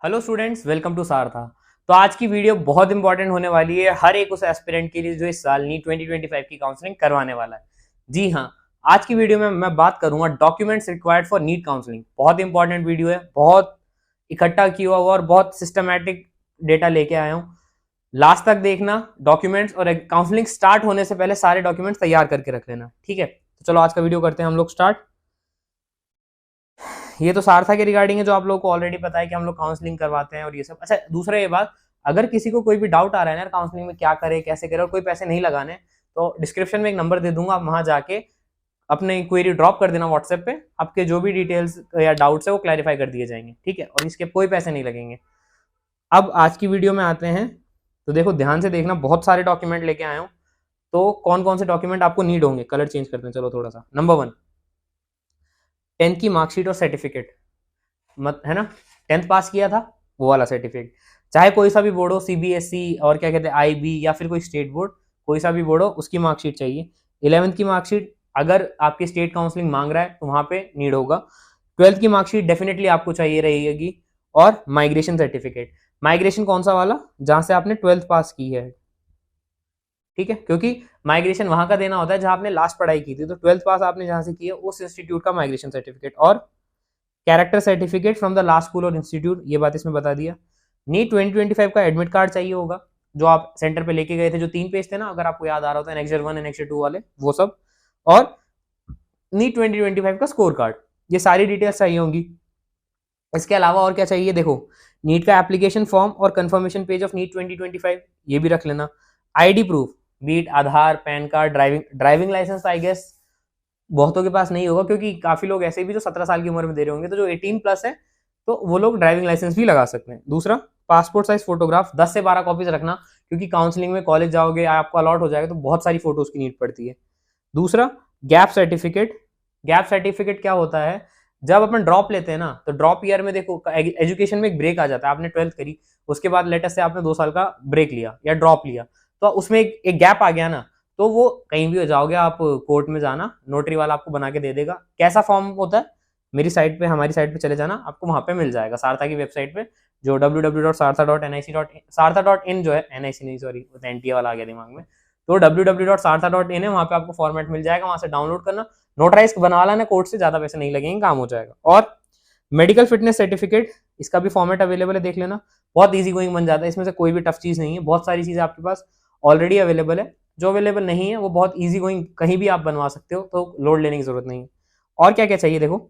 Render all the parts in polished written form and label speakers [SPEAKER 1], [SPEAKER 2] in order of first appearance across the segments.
[SPEAKER 1] Hello students, welcome to Saratha. तो आज की वीडियो बहुत इंपॉर्टेंट होने वाली है हर एक उस एस्पिरेंट के लिए जो इस साल नीट 2025 की काउंसलिंग करवाने वाला है। जी हाँ, आज की वीडियो में मैं बात करूंगा documents required for NEET counselling. बहुत इंपॉर्टेंट वीडियो है, बहुत इकट्ठा किया हुआ और बहुत सिस्टमैटिक डेटा लेके आया हूँ। लास्ट तक देखना डॉक्यूमेंट्स, और काउंसलिंग स्टार्ट होने से पहले सारे डॉक्यूमेंट्स तैयार करके रख लेना, ठीक है। तो चलो आज का वीडियो करते हैं हम लोग स्टार्ट। ये तो सारथा के रिगार्डिंग है, जो आप लोगों को ऑलरेडी पता है कि हम लोग काउंसलिंग करवाते हैं और ये सब। अच्छा, दूसरा ये बात, अगर किसी को कोई भी डाउट आ रहा है ना काउंसलिंग में क्या करे कैसे करे और कोई पैसे नहीं लगाने, तो डिस्क्रिप्शन में एक नंबर दे दूंगा, आप वहां जाके अपने क्वेरी ड्रॉप कर देना व्हाट्सएप पे। आपके जो भी डिटेल्स या डाउट्स है वो क्लैरिफाई कर दिए जाएंगे, ठीक है। और इसके कोई पैसे नहीं लगेंगे। अब आज की वीडियो में आते हैं, तो देखो ध्यान से देखना, बहुत सारे डॉक्यूमेंट लेके आया हूँ। तो कौन कौन से डॉक्यूमेंट आपको नीड होंगे, कलर चेंज करते हैं चलो थोड़ा सा। नंबर 1, 10th की मार्कशीट और सर्टिफिकेट, मत है ना, 10th पास किया था वो वाला सर्टिफिकेट, चाहे कोई सा भी बोर्ड हो, सीबीएसई और क्या कहते हैं आईबी या फिर कोई स्टेट बोर्ड, कोई सा भी बोर्ड हो उसकी मार्कशीट चाहिए। 11th की मार्कशीट अगर आपकी स्टेट काउंसलिंग मांग रहा है तो वहां पे नीड होगा। 12th की मार्कशीट डेफिनेटली आपको चाहिए रहेगी। और माइग्रेशन सर्टिफिकेट, माइग्रेशन कौन सा वाला, जहां से आपने 12th पास की है, ठीक है, क्योंकि माइग्रेशन वहां का देना होता है जहां आपने लास्ट पढ़ाई की थी। तो 12th पास आपने जहां से की है उस इंस्टीट्यूट का माइग्रेशन सर्टिफिकेट। और character certificate from the last school और इंस्टीट्यूट, ये बात इसमें बता दिया। नीट 2025 का एडमिट कार्ड चाहिए होगा, जो आप सेंटर पे लेके गए थे, जो 3 पेज थे ना, अगर आपको याद आ रहा होता है, नेक्स्ट 1 नेक्स्ट 2 वाले, वो सब। और नीट 2025 का स्कोर कार्ड, ये सारी डिटेल्स चाहिए होंगी। इसके अलावा और क्या चाहिए, देखो, नीट का एप्लीकेशन फॉर्म और कंफर्मेशन पेज ऑफ नीट 2025, ये भी रख लेना। आईडी प्रूफ, बीट Aadhaar, PAN card, driving licence, I guess बहुतों के पास नहीं होगा, क्योंकि काफी लोग ऐसे भी जो 17 साल की उम्र में दे रहे होंगे, तो जो 18 प्लस है तो वो लोग ड्राइविंग लाइसेंस भी लगा सकते हैं। दूसरा, पासपोर्ट साइज फोटोग्राफ 10 से 12 कॉपीज रखना, क्योंकि काउंसलिंग में कॉलेज जाओगे, आपको अलॉट हो जाएगा तो बहुत सारी फोटोज की नीड पड़ती है। दूसरा, गैप सर्टिफिकेट। गैप सर्टिफिकेट क्या होता है, जब अपन ड्रॉप लेते हैं ना, तो ड्रॉप ईयर में देखो एजुकेशन में एक ब्रेक आ जाता है। आपने 12th करी, उसके बाद लेटेस्ट से आपने 2 साल का ब्रेक लिया या ड्रॉप लिया, तो उसमें एक गैप आ गया ना, तो वो कहीं भी हो जाओगे आप, कोर्ट में जाना, नोटरी वाला आपको बना के दे देगा। कैसा फॉर्म होता है, मेरी साइट पे, हमारी साइट पे चले जाना, आपको वहां पे मिल जाएगा, सारथा की वेबसाइट पे, जो www.sartha.nic.in जो है, NIC नहीं सॉरी, NTA वाला आ गया दिमाग में, तो www.sartha.in है, वहां पे आपको फॉर्मेट मिल जाएगा, वहां से डाउनलोड करना, नोटराइज बनवा लेना, कोर्ट से, ज्यादा पैसे नहीं लगेंगे, काम हो जाएगा। और मेडिकल फिटनेस सर्टिफिकेट, इसका भी फॉर्मेट अवेलेबल है, देख लेना, बहुत इजी गोइंग बन जाता है, इसमें से कोई भी टफ चीज नहीं है, बहुत सारी चीजें आपके पास ऑलरेडी अवेलेबल है। जो अवेलेबल नहीं है वो बहुत इजी गोइंग, कहीं भी आप बनवा सकते हो, तो लोड लेने की जरूरत नहीं है। और क्या क्या चाहिए, देखो,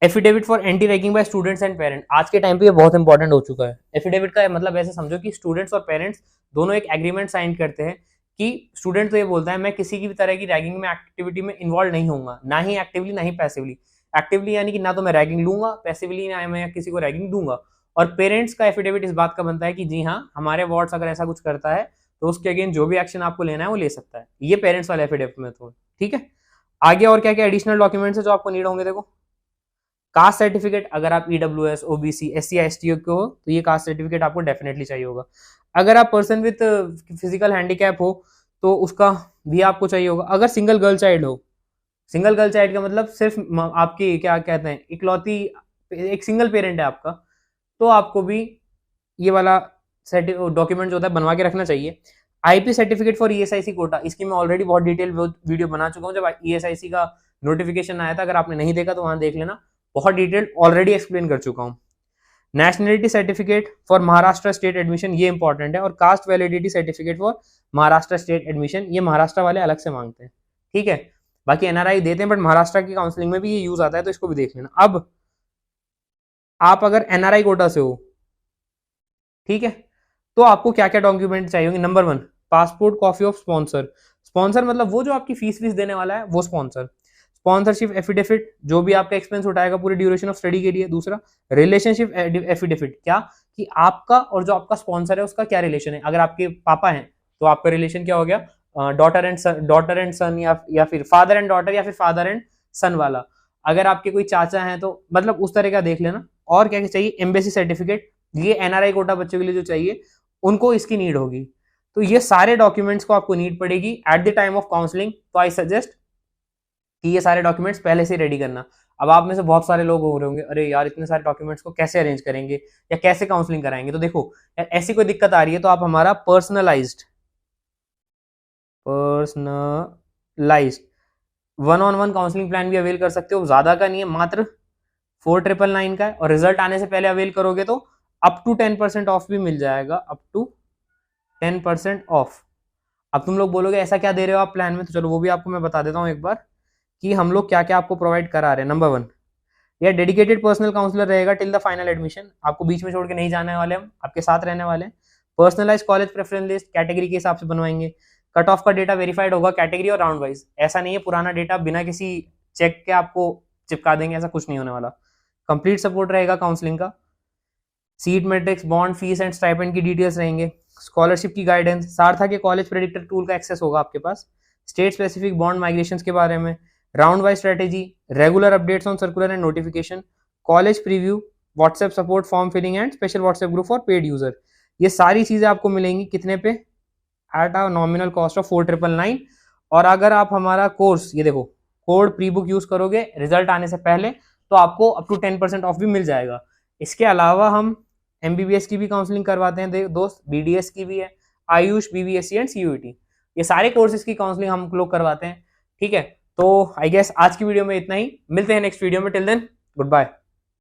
[SPEAKER 1] affidavit for anti ragging by students and parent, आज के टाइम पे ये बहुत इंपॉर्टेंट हो चुका है। एफिडेविट का मतलब ऐसे समझो कि स्टूडेंट्स और पेरेंट्स दोनों एक एग्रीमेंट साइन करते हैं कि स्टूडेंट तो ये बोलता है मैं किसी की भी तरह की रैगिंग में एक्टिविटी में इन्वॉल्व नहीं होऊंगा, ना ही एक्टिवली ना ही पैसिवली। एक्टिवली यानी कि ना तो मैं रैगिंग लूंगा, पैसिवली ना मैं किसी को रैगिंग दूंगा। और पेरेंट्स का एफिडेविट इस बात का बनता है कि जी हाँ, हमारे वार्ड्स अगर ऐसा कुछ करता है तो उसके अगेंस्ट जो भी एक्शन आपको लेना है वो ले सकता है। ये पेरेंट्स वाले एफिडेविट में, तो ठीक है। आगे और क्या क्या एडिशनल डॉक्यूमेंट्स है जो आपको नीड होंगे, देखो, कास्ट सर्टिफिकेट, अगर आप ईडब्ल्यूएस, ओबीसी, एससी एसटी के हो तो ये कास्ट सर्टिफिकेट आपको डेफिनेटली चाहिए होगा। अगर आप पर्सन विथ फिजिकल हैंडीकैप हो तो उसका भी आपको चाहिए होगा। अगर सिंगल गर्ल चाइल्ड हो, सिंगल गर्ल चाइल्ड का मतलब सिर्फ आपकी क्या कहते हैं, इकलौती, एक सिंगल पेरेंट है आपका, तो आपको भी ये वाला डॉक्यूमेंट जो होता है बनवा के रखना चाहिए। IP certificate for ESIC quota, इसकी मैं ऑलरेडी बहुत डिटेल वीडियो बना चुका हूँ, जब ईएसआईसी का नोटिफिकेशन आया था, अगर आपने नहीं देखा तो वहां देख लेना, बहुत डिटेल ऑलरेडी एक्सप्लेन कर चुका हूँ। Nationality certificate for Maharashtra state admission, ये इंपॉर्टेंट है। और cast validity certificate for Maharashtra state admission, ये महाराष्ट्र वाले अलग से मांगते हैं, ठीक है। बाकी एनआरआई देते हैं, बट महाराष्ट्र की काउंसलिंग में भी ये यूज आता है, तो इसको भी देख लेना। अब आप अगर एनआरआई कोटा से हो, ठीक है, तो आपको क्या क्या डॉक्यूमेंट चाहिए होंगे। Number 1, passport copy of sponsor. Sponsor मतलब वो जो आपकी फीस देने वाला है, वो स्पॉन्सर। स्पॉन्सरशिप एफिडेविट, जो भी आपका एक्सपेंस उठाएगा पूरी ड्यूरेशन ऑफ स्टडी के लिए। दूसरा, रिलेशनशिप एफिडेविट, क्या कि आपका और जो आपका स्पॉन्सर है उसका क्या रिलेशन है। अगर आपके पापा हैं तो आपका रिलेशन क्या हो गया, डॉटर एंड सन, या फिर फादर एंड डॉटर, या फिर फादर एंड सन वाला। अगर आपके कोई चाचा हैं तो मतलब उस तरह का देख लेना। और क्या चाहिए, एम्बेसी सर्टिफिकेट, ये एनआरआई कोटा बच्चों के लिए जो चाहिए उनको इसकी नीड होगी। तो ये सारे डॉक्यूमेंट्स को आपको नीड पड़ेगी at the time of counselling. तो आई सजेस्ट कि ये सारे डॉक्यूमेंट्स पहले से रेडी करना। अब आप में से बहुत सारे लोग हो रहे होंगे, अरे यार इतने सारे डॉक्यूमेंट्स को कैसे अरेंज करेंगे या कैसे काउंसलिंग कराएंगे। तो देखो यार ऐसी कोई दिक्कत आ रही है तो आप हमारा पर्सनलाइज्ड 1-on-1 काउंसलिंग प्लान भी अवेल कर सकते हो। ज्यादा का नहीं है, मात्र 4999 का है, और रिजल्ट आने से पहले अवेल करोगे तो अप टू 10% ऑफ भी मिल जाएगा, अप टू 10% ऑफ। अब तुम लोग बोलोगे ऐसा क्या दे रहे हो आप प्लान में, तो चलो वो भी आपको मैं बता देता हूँ एक बार कि हम लोग क्या क्या आपको प्रोवाइड करा रहे हैं। नंबर 1, यह डेडिकेटेड पर्सनल काउंसलर रहेगा टिल द फाइनल एडमिशन, आपको बीच में छोड़ के नहीं जाने वाले, हम आपके साथ रहने वाले हैं। Personalize college preference list category के हिसाब से बनवाएंगे, कट ऑफ का डेटा वेरीफाइड होगा कैटेगरी और राउंड वाइज, ऐसा नहीं है पुराना डेटा बिना किसी चेक के आपको चिपका देंगे, ऐसा कुछ नहीं होने वाला। कंप्लीट सपोर्ट रहेगा काउंसलिंग का, seat matrix, bond, fees and stipend की डिटेल्स रहेंगे, स्कॉलरशिप की गाइडेंस, सारथा के कॉलेज प्रेडिक्टर टूल का एक्सेस होगा आपके पास, स्टेट स्पेसिफिक बॉन्ड माइग्रेशन के बारे में, round wise strategy, regular updates on circular and notification, college preview, WhatsApp support, form filling and special WhatsApp group for paid user. ये सारी चीजें आपको मिलेंगी कितने पे, at a nominal cost of 4999। और अगर आप हमारा कोर्स, ये देखो कोड प्री बुक यूज करोगे रिजल्ट आने से पहले, तो आपको अप टू 10% ऑफ भी मिल जाएगा। इसके अलावा हम एमबीबीएस की भी काउंसलिंग करवाते हैं दोस्त, बीडीएस की भी है, आयुष, बीबीएससी एंड सीयूईटी, ये सारे कोर्सेज की काउंसलिंग हम लोग करवाते हैं। ठीक है, तो आई गेस आज की वीडियो में इतना ही, मिलते हैं नेक्स्ट वीडियो में, टिल देन गुड बाय।